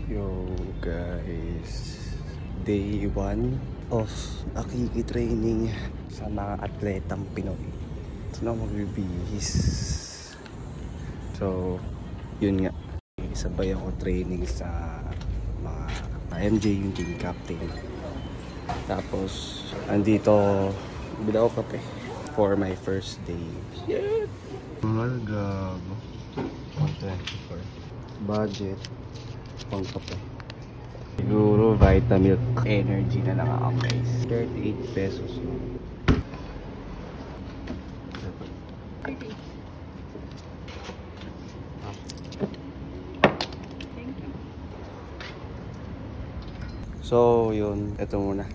Yo guys, day 1 of Akiki training sa mga atletang Pinoy. So na magbibihis. So yun nga, sabay ako training sa mga MJ, yung team captain. Tapos andito bila ako kape for my first day. Shit! Mga gago 124 budget pang kape. Siguro Vitamilk Energy na lang ako guys. 38 pesos. So yun, ito muna.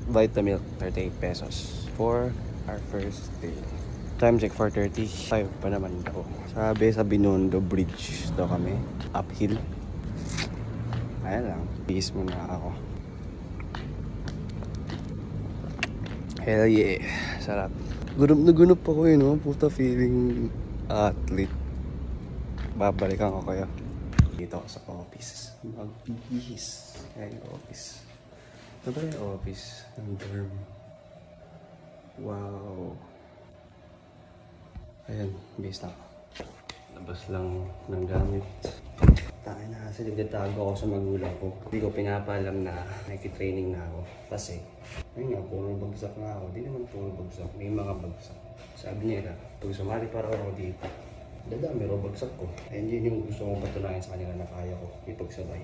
Vitamilk 38 pesos for our first day. Time check 4:35 pa naman daw. Sabi sa Binondo Bridge daw kami. Uphill. Ayan lang. Bihis muna ako. Hell yeah. Sarap. Gunup na gunup ako eh, no? Puta feeling athlete. Babalikan ko kayo. Dito ako sa office. Magbihis. Ayan yung office. Ito ba yung office ng dorm? Wow. Ayan, base na ako. Labas lang ng gamit. Tayo na kasi nagdatago ako sa magulang ko. Hindi ko pinapalam na nakikitraining na ako. Kasi, ayun nga, puro bagsak na ako. Di naman puro bagsak. May mga bagsak. Sabi niya, pag sumali para ako dito, dadami ro bagsak ko. Ayun yun yung gusto kong patunayan sa kanila na kaya ko ipagsabay.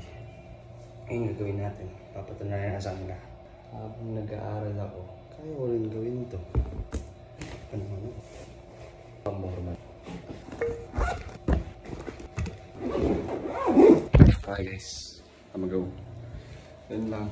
Ayun, gagawin natin. Papatunayan na sa kanila. Habang nag-aaral ako, kaya ko rin gawin ito. Ano mo na? Pamorman. Hi guys, I'm gonna go. Yun lang.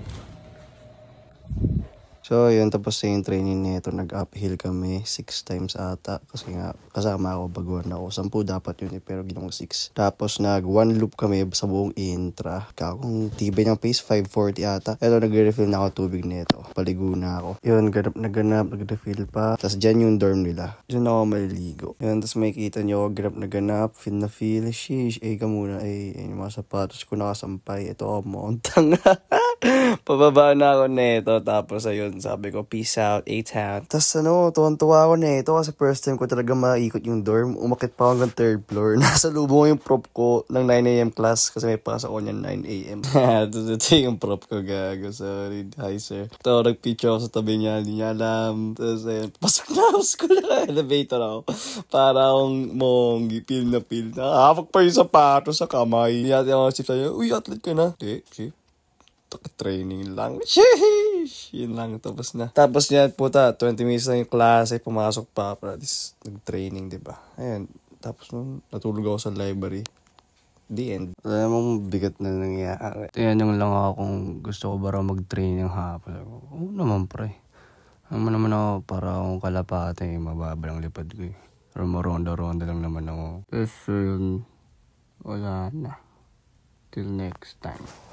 So yun, tapos na yung training nito. Nag-uphill kami 6 times ata. Kasi nga, kasama ako, baguhan ako. 10 dapat yun eh, pero ginawang 6. Tapos nag-1 loop kami sa buong intra. Kung tibay ng pace, 540 ata. Ito, nag-refill na ako tubig nito. Paligo na ako. Yun, nag-refill pa. Tapos dyan yung dorm nila. Diyan ako maliligo. Yun, tapos makikita nyo, ganap, feel na feel. Sheesh, ka muna. Yung mga sapatos ko nakasampay. Ito ako, montang. Pababa na ako neto. Tapos ayun, sabi ko, peace out, A-Town. Tapos tuwan-tuwa ako neto kasi first time ko talaga maikot yung dorm. Umakit pa hanggang 3rd floor. Nasa lubong yung prop ko ng 9 AM class kasi may pasok ko niyan 9 AM. Ito yung prop ko, gago. Sorry, hi sir. Ito, nag-picture ako sa tabi niya. Hindi niya alam. Tapos ayun, pasok na ako school na elevator ako. Para akong monggi, feel na feel. Nakahawak pa yung sapatos sa kamay. Hindi natin ako si sa'yo, uy, athlete ka na. See? Training lang. Sheesh! Yun lang, tapos na. Tapos yan, puta, 20 minutes na yung klase, pumasok pa, practice, nag-training, diba? Ayun, tapos nun, natulog ako sa library. The end. Alam mong bigat na nangyayari. Yan yung lang ako kung gusto ko ba raw mag-training ng hapon. Oo naman, pre. Ano naman ako, para akong kalapate, mababa lang lipad ko eh. Rumaronda-ronda lang naman ako. Pero yun, wala na. Till next time.